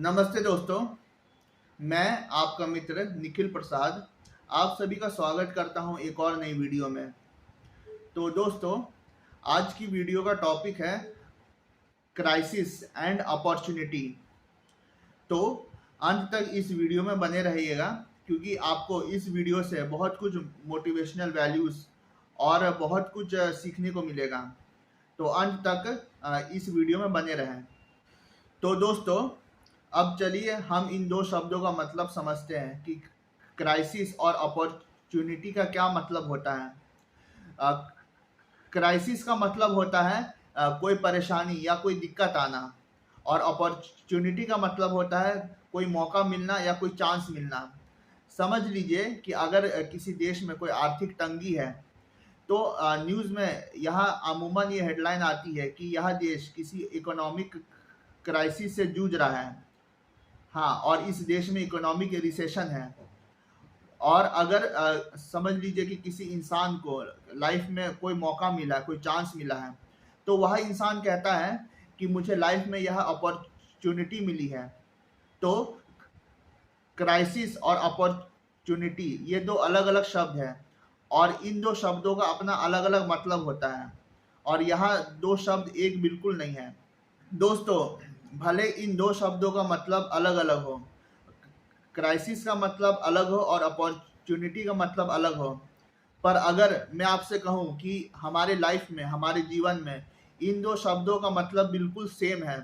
नमस्ते दोस्तों, मैं आपका मित्र निखिल प्रसाद आप सभी का स्वागत करता हूं एक और नई वीडियो में। तो दोस्तों, आज की वीडियो का टॉपिक है क्राइसिस एंड अपॉर्चुनिटी। तो अंत तक इस वीडियो में बने रहिएगा क्योंकि आपको इस वीडियो से बहुत कुछ मोटिवेशनल वैल्यूज़ और बहुत कुछ सीखने को मिलेगा। तो अंत तक इस वीडियो में बने रहें। तो दोस्तों, अब चलिए हम इन दो शब्दों का मतलब समझते हैं कि क्राइसिस और अपॉर्चुनिटी का क्या मतलब होता है। क्राइसिस का मतलब होता है कोई परेशानी या कोई दिक्कत आना, और अपॉर्चुनिटी का मतलब होता है कोई मौका मिलना या कोई चांस मिलना। समझ लीजिए कि अगर किसी देश में कोई आर्थिक तंगी है तो न्यूज़ में यहाँ अमूमन ये हेडलाइन आती है कि यह देश किसी इकोनॉमिक क्राइसिस से जूझ रहा है। हाँ, और इस देश में इकोनॉमिक रिसेशन है। और अगर समझ लीजिए कि किसी इंसान को लाइफ में कोई मौका मिला, कोई चांस मिला है, तो वह इंसान कहता है कि मुझे लाइफ में यह अपॉर्चुनिटी मिली है। तो क्राइसिस और अपॉर्चुनिटी ये दो अलग अलग शब्द हैं और इन दो शब्दों का अपना अलग अलग मतलब होता है, और यहाँ दो शब्द एक बिल्कुल नहीं है। दोस्तों, भले इन दो शब्दों का मतलब अलग अलग हो, क्राइसिस का मतलब अलग हो और अपॉर्चुनिटी का मतलब अलग हो, पर अगर मैं आपसे कहूं कि हमारे लाइफ में, हमारे जीवन में इन दो शब्दों का मतलब बिल्कुल सेम है,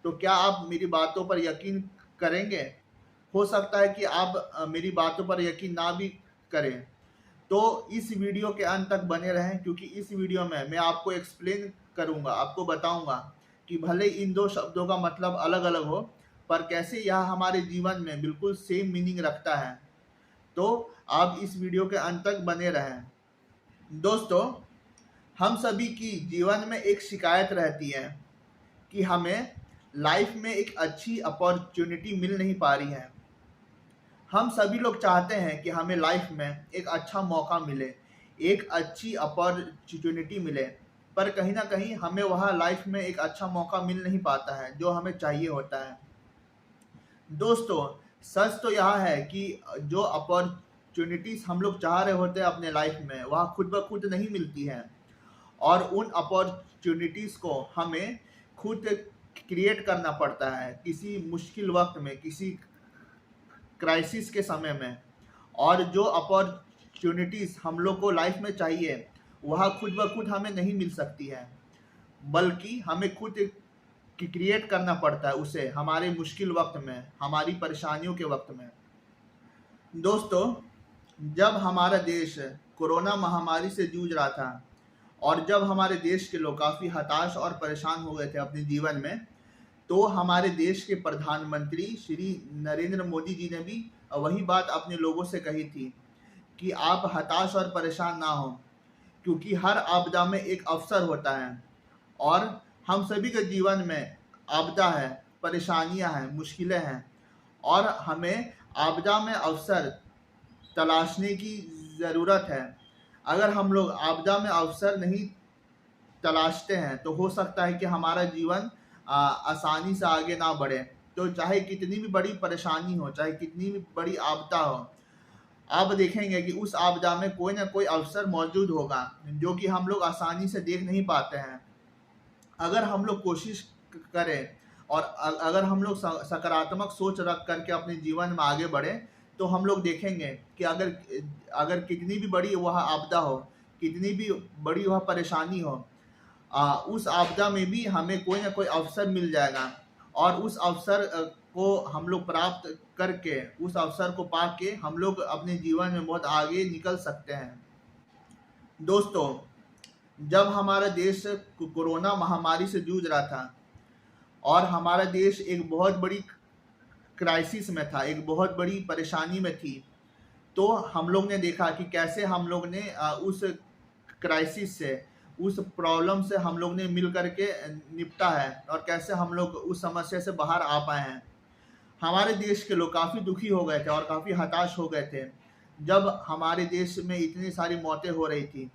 तो क्या आप मेरी बातों पर यकीन करेंगे? हो सकता है कि आप मेरी बातों पर यकीन ना भी करें। तो इस वीडियो के अंत तक बने रहें क्योंकि इस वीडियो में मैं आपको एक्सप्लेन करूंगा, आपको बताऊंगा कि भले इन दो शब्दों का मतलब अलग अलग हो, पर कैसे यह हमारे जीवन में बिल्कुल सेम मीनिंग रखता है। तो आप इस वीडियो के अंत तक बने रहें। दोस्तों, हम सभी की जीवन में एक शिकायत रहती है कि हमें लाइफ में एक अच्छी अपॉर्चुनिटी मिल नहीं पा रही है। हम सभी लोग चाहते हैं कि हमें लाइफ में एक अच्छा मौका मिले, एक अच्छी अपॉर्चुनिटी मिले, पर कहीं ना कहीं हमें वह लाइफ में एक अच्छा मौका मिल नहीं पाता है जो हमें चाहिए होता है। दोस्तों, सच तो यह है कि जो अपॉर्चुनिटीज हम लोग चाह रहे होते हैं अपने लाइफ में, वह खुद ब खुद नहीं मिलती है, और उन अपॉर्चुनिटीज को हमें खुद क्रिएट करना पड़ता है किसी मुश्किल वक्त में, किसी क्राइसिस के समय में। और जो अपॉर्चुनिटीज हम लोग को लाइफ में चाहिए वह खुद ब खुद हमें नहीं मिल सकती है, बल्कि हमें खुद क्रिएट करना पड़ता है उसे हमारे मुश्किल वक्त में, हमारी परेशानियों के वक्त में। दोस्तों, जब हमारा देश कोरोना महामारी से जूझ रहा था और जब हमारे देश के लोग काफ़ी हताश और परेशान हो गए थे अपने जीवन में, तो हमारे देश के प्रधानमंत्री श्री नरेंद्र मोदी जी ने भी वही बात अपने लोगों से कही थी कि आप हताश और परेशान ना हो, क्योंकि हर आपदा में एक अवसर होता है। और हम सभी के जीवन में आपदा है, परेशानियां हैं, मुश्किलें हैं, और हमें आपदा में अवसर तलाशने की ज़रूरत है। अगर हम लोग आपदा में अवसर नहीं तलाशते हैं तो हो सकता है कि हमारा जीवन आसानी से आगे ना बढ़े। तो चाहे कितनी भी बड़ी परेशानी हो, चाहे कितनी भी बड़ी आपदा हो, आप देखेंगे कि उस आपदा में कोई ना कोई अवसर मौजूद होगा जो कि हम लोग आसानी से देख नहीं पाते हैं। अगर हम लोग कोशिश करें और अगर हम लोग सकारात्मक सोच रख करके अपने जीवन में आगे बढ़े, तो हम लोग देखेंगे कि अगर अगर कितनी भी बड़ी वह आपदा हो, कितनी भी बड़ी वह परेशानी हो, उस आपदा में भी हमें कोई ना कोई अवसर मिल जाएगा, और उस अवसर को हम लोग प्राप्त करके, उस अवसर को पा के हम लोग अपने जीवन में बहुत आगे निकल सकते हैं। दोस्तों, जब हमारा देश कोरोना महामारी से जूझ रहा था और हमारा देश एक बहुत बड़ी क्राइसिस में था, एक बहुत बड़ी परेशानी में थी, तो हम लोग ने देखा कि कैसे हम लोग ने उस क्राइसिस से, उस प्रॉब्लम से हम लोग ने मिल करके निपटा है, और कैसे हम लोग उस समस्या से बाहर आ पाए हैं। हमारे देश के लोग काफ़ी दुखी हो गए थे और काफ़ी हताश हो गए थे जब हमारे देश में इतनी सारी मौतें हो रही थी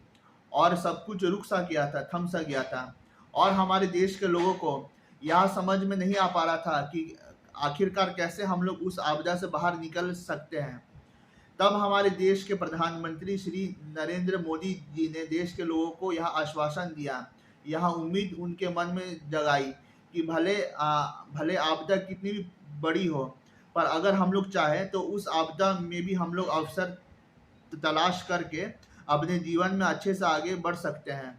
और सब कुछ रुक सा गया था, थम सा गया था, और हमारे देश के लोगों को यह समझ में नहीं आ पा रहा था कि आखिरकार कैसे हम लोग उस आपदा से बाहर निकल सकते हैं। तब हमारे देश के प्रधानमंत्री श्री नरेंद्र मोदी जी ने देश के लोगों को यह आश्वासन दिया, यह उम्मीद उनके मन में जगाई कि भले आपदा कितनी भी बड़ी हो, पर अगर हम लोग चाहें तो उस आपदा में भी हम लोग अवसर तलाश करके अपने जीवन में अच्छे से आगे बढ़ सकते हैं।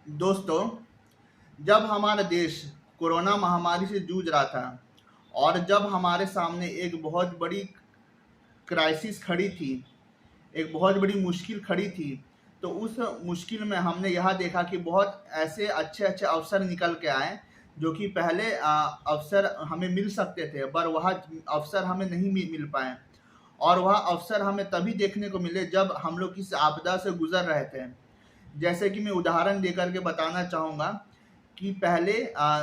दोस्तों, जब हमारा देश कोरोना महामारी से जूझ रहा था और जब हमारे सामने एक बहुत बड़ी क्राइसिस खड़ी थी, एक बहुत बड़ी मुश्किल खड़ी थी, तो उस मुश्किल में हमने यह देखा कि बहुत ऐसे अच्छे अच्छे अवसर निकल के आए जो कि पहले अवसर हमें मिल सकते थे, पर वह अवसर हमें नहीं मिल पाए। और वह अवसर हमें तभी देखने को मिले जब हम लोग किस आपदा से गुजर रहे थे। जैसे कि मैं उदाहरण देकर के बताना चाहूँगा कि पहले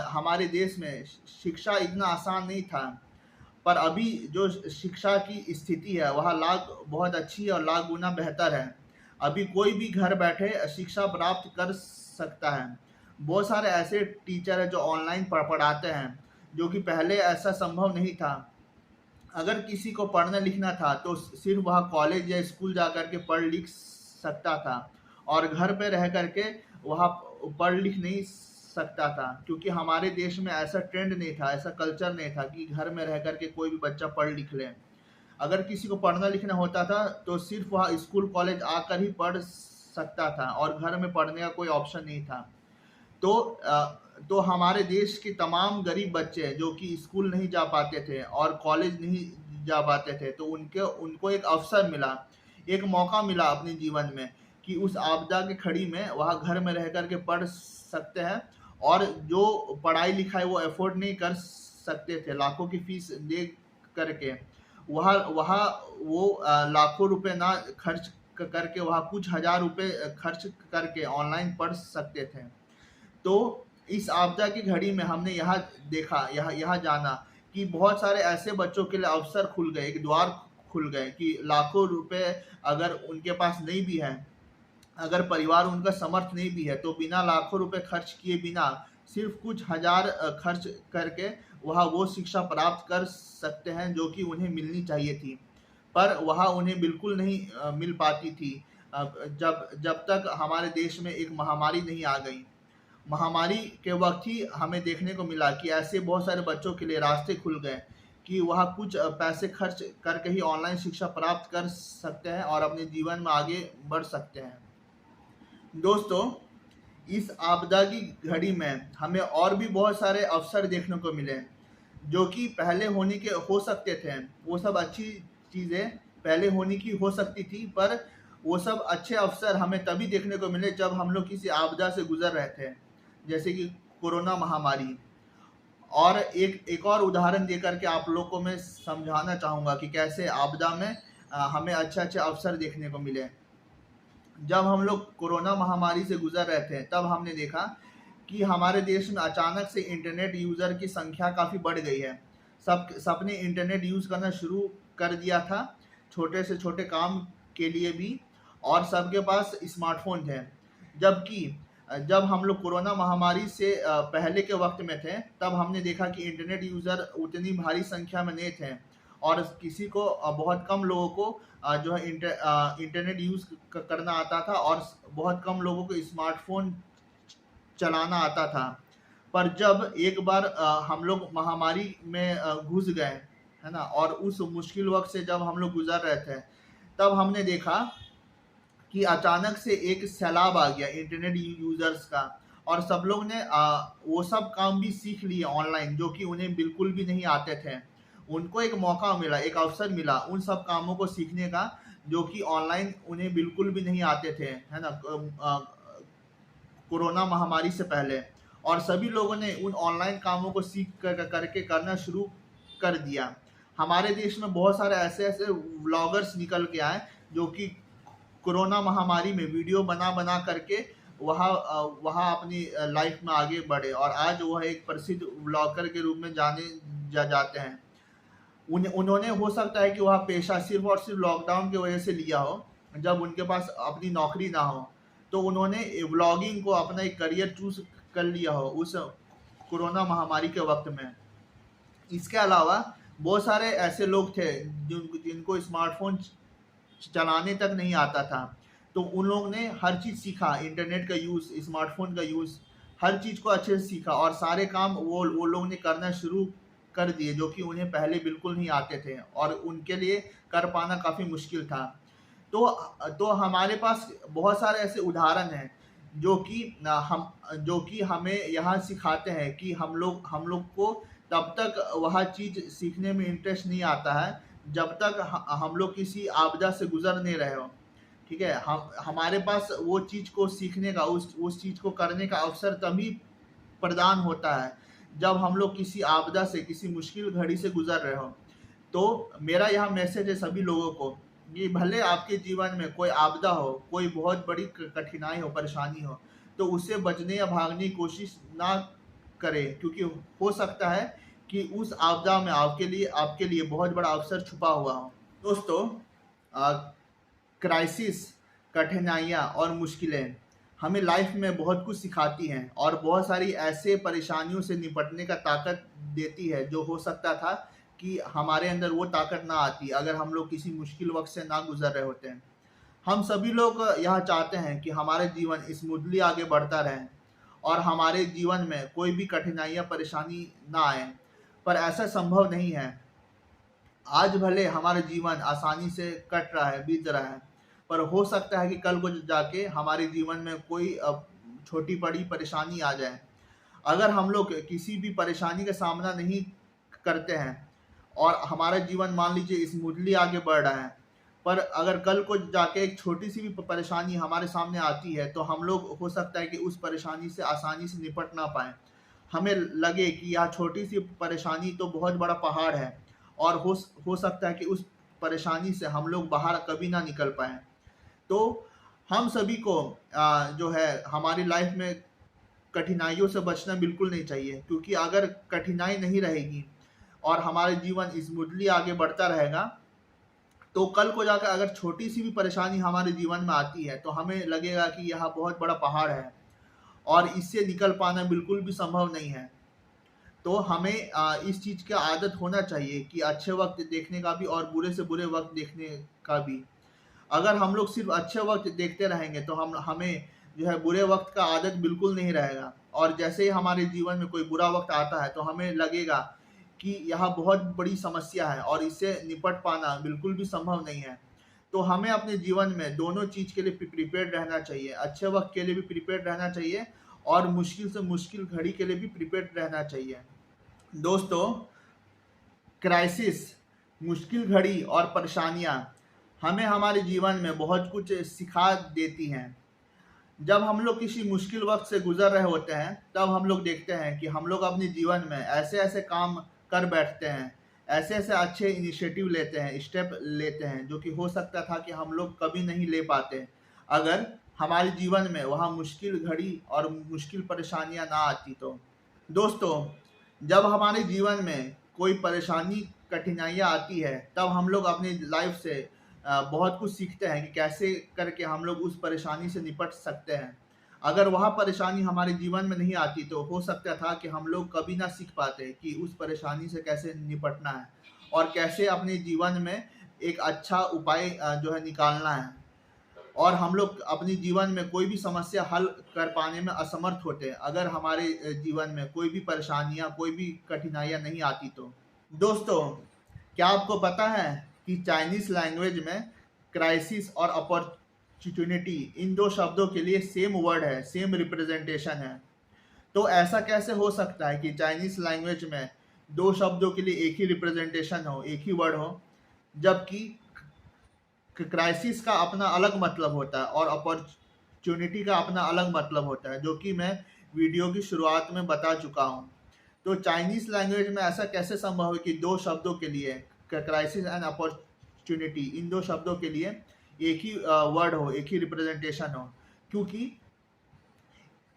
हमारे देश में शिक्षा इतना आसान नहीं था, पर अभी जो शिक्षा की स्थिति है वह लाख बहुत अच्छी है और लाख गुना बेहतर है। अभी कोई भी घर बैठे शिक्षा प्राप्त कर सकता है। बहुत सारे ऐसे टीचर हैं जो ऑनलाइन पढ़ाते हैं, जो कि पहले ऐसा संभव नहीं था। अगर किसी को पढ़ना लिखना था तो सिर्फ वह कॉलेज या स्कूल जा कर के पढ़ लिख सकता था, और घर पे रह करके वह पढ़ लिख नहीं सकता था, क्योंकि हमारे देश में ऐसा ट्रेंड नहीं था, ऐसा कल्चर नहीं था कि घर में रह करके कोई भी बच्चा पढ़ लिख ले। अगर किसी को पढ़ना लिखना होता था तो सिर्फ वह स्कूल कॉलेज आकर ही पढ़ सकता था, और घर में पढ़ने का कोई ऑप्शन नहीं था। तो हमारे देश के तमाम गरीब बच्चे जो कि स्कूल नहीं जा पाते थे और कॉलेज नहीं जा पाते थे, तो उनको एक अवसर मिला, एक मौका मिला अपने जीवन में कि उस आपदा की घड़ी में वह घर में रह करके पढ़ सकते हैं, और जो पढ़ाई लिखाई वो अफोर्ड नहीं कर सकते थे, लाखों की फीस दे करके वह वो लाखों रुपए ना खर्च करके वह कुछ हजार रुपए खर्च करके ऑनलाइन पढ़ सकते थे। तो इस आपदा की घड़ी में हमने यह देखा, यह जाना कि बहुत सारे ऐसे बच्चों के लिए अवसर खुल गए, एक द्वार खुल गए कि लाखों रुपए अगर उनके पास नहीं भी है, अगर परिवार उनका समर्थ नहीं भी है, तो बिना लाखों रुपए खर्च किए बिना सिर्फ कुछ हजार खर्च करके वह वो शिक्षा प्राप्त कर सकते हैं जो कि उन्हें मिलनी चाहिए थी, पर वह उन्हें बिल्कुल नहीं मिल पाती थी जब तक हमारे देश में एक महामारी नहीं आ गई। महामारी के वक्त ही हमें देखने को मिला कि ऐसे बहुत सारे बच्चों के लिए रास्ते खुल गए कि वह कुछ पैसे खर्च करके ही ऑनलाइन शिक्षा प्राप्त कर सकते हैं और अपने जीवन में आगे बढ़ सकते हैं। दोस्तों, इस आपदा की घड़ी में हमें और भी बहुत सारे अवसर देखने को मिले जो कि पहले होने के हो सकते थे। वो सब अच्छी चीज़ें पहले होने की हो सकती थी, पर वो सब अच्छे अवसर हमें तभी देखने को मिले जब हम लोग किसी आपदा से गुजर रहे थे, जैसे कि कोरोना महामारी। और एक और उदाहरण देकर के आप लोग को मैं समझाना चाहूँगा कि कैसे आपदा में हमें अच्छे अच्छे अवसर देखने को मिले। जब हम लोग कोरोना महामारी से गुजर रहे थे, तब हमने देखा कि हमारे देश में अचानक से इंटरनेट यूज़र की संख्या काफ़ी बढ़ गई है। सबने इंटरनेट यूज़ करना शुरू कर दिया था, छोटे से छोटे काम के लिए भी, और सबके पास स्मार्टफोन थे। जबकि जब हम लोग कोरोना महामारी से पहले के वक्त में थे, तब हमने देखा कि इंटरनेट यूज़र उतनी भारी संख्या में नहीं थे, और किसी को बहुत कम लोगों को जो है इंटरनेट यूज़ करना आता था, और बहुत कम लोगों को स्मार्टफोन चलाना आता था। पर जब एक बार हम लोग महामारी में घुस गए, है ना, और उस मुश्किल वक्त से जब हम लोग गुजर रहे थे, तब हमने देखा कि अचानक से एक सैलाब आ गया इंटरनेट यूजर्स का, और सब लोग ने वो सब काम भी सीख लिए ऑनलाइन जो कि उन्हें बिल्कुल भी नहीं आते थे। उनको एक मौका मिला, एक अवसर मिला उन सब कामों को सीखने का जो कि ऑनलाइन उन्हें बिल्कुल भी नहीं आते थे, है ना, कोरोना महामारी से पहले। और सभी लोगों ने उन ऑनलाइन कामों को सीख करके करना शुरू कर दिया। हमारे देश में बहुत सारे ऐसे ऐसे व्लॉगर्स निकल के आए जो कि कोरोना महामारी में वीडियो बना करके वहाँ अपनी लाइफ में आगे बढ़े, और आज वह एक प्रसिद्ध व्लॉगर के रूप में जाते हैं। उन्होंने हो सकता है कि वह पेशा सिर्फ और सिर्फ लॉकडाउन की वजह से लिया हो, जब उनके पास अपनी नौकरी ना हो, तो उन्होंने व्लॉगिंग को अपना एक करियर चूज कर लिया हो उस कोरोना महामारी के वक्त में। इसके अलावा बहुत सारे ऐसे लोग थे जिनको स्मार्टफोन चलाने तक नहीं आता था, तो उन लोगों ने हर चीज़ सीखा, इंटरनेट का यूज़, स्मार्टफोन का यूज़, हर चीज़ को अच्छे से सीखा और सारे काम वो लोग ने करना शुरू कर दिए जो कि उन्हें पहले बिल्कुल नहीं आते थे और उनके लिए कर पाना काफ़ी मुश्किल था। तो हमारे पास बहुत सारे ऐसे उदाहरण हैं जो कि हमें यहाँ सिखाते हैं कि हम लोग को तब तक वह चीज़ सीखने में इंटरेस्ट नहीं आता है जब तक हम लोग किसी आपदा से गुजर नहीं रहे हो। ठीक है, हम हमारे पास वो चीज़ को सीखने का, उस चीज़ को करने का अवसर तभी प्रदान होता है जब हम लोग किसी आपदा से, किसी मुश्किल घड़ी से गुजर रहे हो। तो मेरा यह मैसेज है सभी लोगों को कि भले आपके जीवन में कोई आपदा हो, कोई बहुत बड़ी कठिनाई हो, परेशानी हो, तो उससे बचने या भागने की कोशिश ना करें, क्योंकि हो सकता है कि उस आपदा में आपके लिए बहुत बड़ा अवसर छुपा हुआ हो। दोस्तों, क्राइसिस, कठिनाइयाँ और मुश्किलें हमें लाइफ में बहुत कुछ सिखाती हैं और बहुत सारी ऐसे परेशानियों से निपटने का ताकत देती है जो हो सकता था कि हमारे अंदर वो ताकत ना आती अगर हम लोग किसी मुश्किल वक्त से ना गुजर रहे होते हैं। हम सभी लोग यह चाहते हैं कि हमारे जीवन स्मूथली आगे बढ़ता रहे और हमारे जीवन में कोई भी कठिनाई या परेशानी ना आए, पर ऐसा संभव नहीं है। आज भले हमारा जीवन आसानी से कट रहा है, बीत रहा है, पर हो सकता है कि कल को जाके हमारे जीवन में कोई छोटी बड़ी परेशानी आ जाए। अगर हम लोग किसी भी परेशानी का सामना नहीं करते हैं और हमारा जीवन मान लीजिए स्मूथली आगे बढ़ रहा है, पर अगर कल को जाके एक छोटी सी भी परेशानी हमारे सामने आती है तो हम लोग हो सकता है कि उस परेशानी से आसानी से निपट ना पाए। हमें लगे कि यह छोटी सी परेशानी तो बहुत बड़ा पहाड़ है और हो सकता है कि उस परेशानी से हम लोग बाहर कभी ना निकल पाए। तो हम सभी को जो है हमारी लाइफ में कठिनाइयों से बचना बिल्कुल नहीं चाहिए, क्योंकि अगर कठिनाई नहीं रहेगी और हमारे जीवन स्मूथली आगे बढ़ता रहेगा तो कल को जाकर अगर छोटी सी भी परेशानी हमारे जीवन में आती है तो हमें लगेगा कि यह बहुत बड़ा पहाड़ है और इससे निकल पाना बिल्कुल भी संभव नहीं है। तो हमें इस चीज़ का आदत होना चाहिए कि अच्छे वक्त देखने का भी और बुरे से बुरे वक्त देखने का भी। अगर हम लोग सिर्फ अच्छे वक्त देखते रहेंगे तो हमें जो है बुरे वक्त का आदत बिल्कुल नहीं रहेगा और जैसे ही हमारे जीवन में कोई बुरा वक्त आता है तो हमें लगेगा कि यह बहुत बड़ी समस्या है और इससे निपट पाना बिल्कुल भी संभव नहीं है। तो हमें अपने जीवन में दोनों चीज़ के लिए प्रिपेयर्ड रहना चाहिए, अच्छे वक्त के लिए भी प्रिपेयर्ड रहना चाहिए और मुश्किल से मुश्किल घड़ी के लिए भी प्रिपेयर्ड रहना चाहिए। दोस्तों, क्राइसिस, मुश्किल घड़ी और परेशानियां हमें हमारे जीवन में बहुत कुछ सिखा देती हैं। जब हम लोग किसी मुश्किल वक्त से गुजर रहे होते हैं तब हम लोग देखते हैं कि हम लोग अपने जीवन में ऐसे ऐसे काम कर बैठते हैं, ऐसे ऐसे अच्छे इनिशिएटिव लेते हैं, स्टेप लेते हैं जो कि हो सकता था कि हम लोग कभी नहीं ले पाते अगर हमारे जीवन में वहाँ मुश्किल घड़ी और मुश्किल परेशानियां ना आती। तो दोस्तों, जब हमारे जीवन में कोई परेशानी, कठिनाइयाँ आती है तब हम लोग अपनी लाइफ से बहुत कुछ सीखते हैं कि कैसे करके हम लोग उस परेशानी से निपट सकते हैं। अगर वह परेशानी हमारे जीवन में नहीं आती तो हो सकता था कि हम लोग कभी ना सीख पाते कि उस परेशानी से कैसे निपटना है और कैसे अपने जीवन में एक अच्छा उपाय जो है निकालना है, और हम लोग अपने जीवन में कोई भी समस्या हल कर पाने में असमर्थ होते हैं अगर हमारे जीवन में कोई भी परेशानियां, कोई भी कठिनाइयां नहीं आती। तो दोस्तों, क्या आपको पता है कि चाइनीज लैंग्वेज में क्राइसिस और अपॉर्चुनिटी इन दो शब्दों के लिए सेम वर्ड है, सेम रिप्रेजेंटेशन है। तो ऐसा कैसे हो सकता है कि चाइनीज लैंग्वेज में दो शब्दों के लिए एक ही रिप्रेजेंटेशन हो, एक ही वर्ड हो, जबकि क्राइसिस का अपना अलग मतलब होता है और अपॉर्चुनिटी का अपना अलग मतलब होता है, जो कि मैं वीडियो की शुरुआत में बता चुका हूँ। तो चाइनीज लैंग्वेज में ऐसा कैसे संभव है कि दो शब्दों के लिए, क्राइसिस एंड अपॉर्चुनिटी, इन दो शब्दों के लिए एक ही वर्ड हो, एक ही रिप्रेजेंटेशन हो? क्योंकि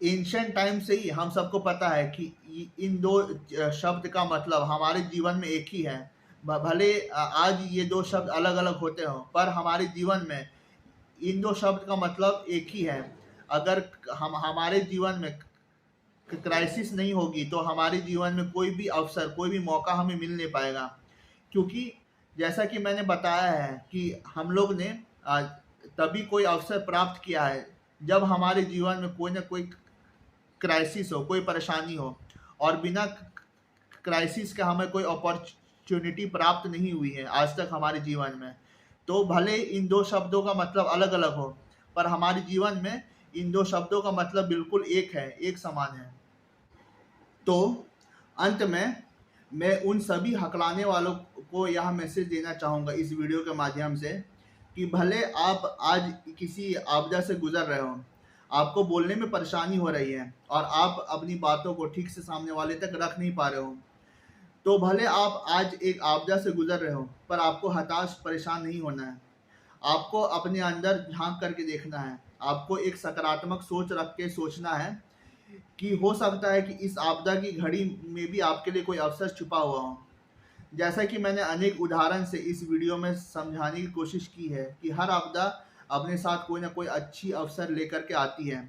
एंशिएंट टाइम से ही हम सबको पता है कि इन दो शब्द का मतलब हमारे जीवन में एक ही है। भले आज ये दो शब्द अलग अलग होते हो, पर हमारे जीवन में इन दो शब्द का मतलब एक ही है। अगर हम हमारे जीवन में क्राइसिस नहीं होगी तो हमारे जीवन में कोई भी अवसर, कोई भी मौका हमें मिल नहीं पाएगा। क्योंकि जैसा कि मैंने बताया है कि हम लोग ने तभी कोई अवसर प्राप्त किया है जब हमारे जीवन में कोई ना कोई क्राइसिस हो, कोई परेशानी हो, और बिना क्राइसिस के हमें कोई अपॉर्चुनिटी प्राप्त नहीं हुई है आज तक हमारे जीवन में। तो भले इन दो शब्दों का मतलब अलग अलग हो, पर हमारे जीवन में इन दो शब्दों का मतलब बिल्कुल एक है, एक समान है। तो अंत में मैं उन सभी हकलाने वालों को यह मैसेज देना चाहूँगा इस वीडियो के माध्यम से कि भले आप आज किसी आपदा से गुजर रहे हो, आपको बोलने में परेशानी हो रही है और आप अपनी बातों को ठीक से सामने वाले तक रख नहीं पा रहे हो, तो भले आप आज एक आपदा से गुजर रहे हो, पर आपको हताश परेशान नहीं होना है। आपको अपने अंदर झांक करके देखना है। आपको एक सकारात्मक सोच रख के सोचना है कि हो सकता है कि इस आपदा की घड़ी में भी आपके लिए कोई अवसर छुपा हुआ हो। जैसा कि मैंने अनेक उदाहरण से इस वीडियो में समझाने की कोशिश की है कि हर आपदा अपने साथ कोई ना कोई अच्छी अवसर लेकर के आती है।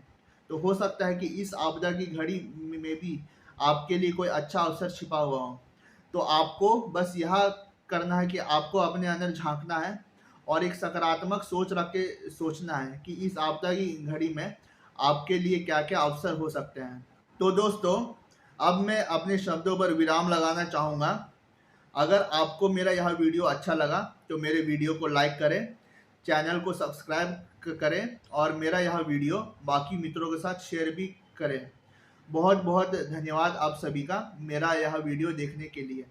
तो हो सकता है कि इस आपदा की घड़ी में भी आपके लिए कोई अच्छा अवसर छिपा हुआ हो। तो आपको बस यह करना है कि आपको अपने अंदर झांकना है और एक सकारात्मक सोच रख के सोचना है कि इस आपदा की घड़ी में आपके लिए क्या क्या अवसर हो सकते हैं। तो दोस्तों, अब मैं अपने शब्दों पर विराम लगाना चाहूँगा। अगर आपको मेरा यह वीडियो अच्छा लगा तो मेरे वीडियो को लाइक करें, चैनल को सब्सक्राइब करें और मेरा यह वीडियो बाकी मित्रों के साथ शेयर भी करें। बहुत बहुत धन्यवाद आप सभी का मेरा यह वीडियो देखने के लिए।